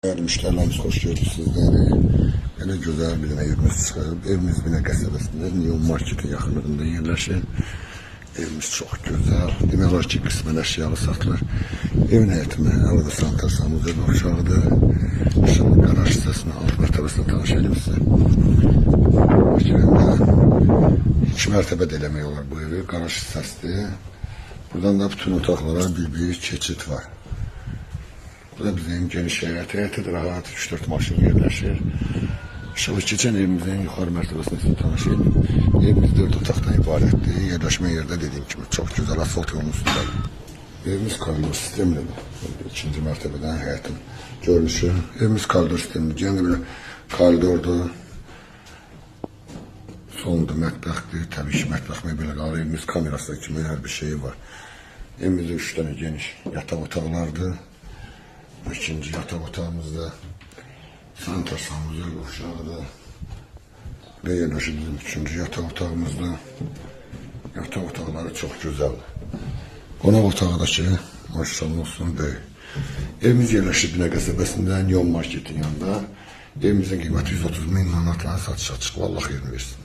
Değerli müşterilerimiz, hoş gördük sizleri. Elə gözəl bir evimiz çıxıb. Evimiz Binə qəsəbəsində, Neon Marketin yaxınlığında yerləşir. Evimiz çox gözəl. Demək olar ki, qismən əşyalı satılır. Evin həyətində arada sanitar sanuzel uşağıdır. Şimdi garaj hissəsini alt mərtəbəsində tanış edeyim sizə. İki mərtəbə də eləmək olar bu evi. Garaj hissəsidir. Buradan da bütün otaqlara bir keçid var. Bu da bizim geniş həyəti de rahat 3-4 maşın yerləşir. İnşallah keçən evimizin yuxarı mərtəbəsində size tanışayım. Evimiz 4 otaqdan ibarətdir. Yerləşmə yerdə dediyim kimi çox gözəl asfalt yolun üstündedir. Evimiz koridor sistemlidir. İkinci mərtəbədən həyətin görünüşü. Evimiz koridor sistemlidir. Yəni belə koridordur. Sonunda mətbəxdir. Təbii ki, mətbəx belə qalır. Evimiz kamerası kimi hər bir şeyi var. Evimizde 3 tane geniş yatak otaqlardır. İkinci yatak otağımızda sanitar sanuzel uşağıdır. Ve yerləşir bizim üçüncü yatak otağımızda. Yatak otaqları çox gözəldir. Qonaq otağı da ki, maşallah olsun böyük. Evimiz yerləşir Binə qəsəbəsində, Neon Marketin yanında. Evimizin qiyməti 130 min manatla satışa çıxıb, Allah yerini versin.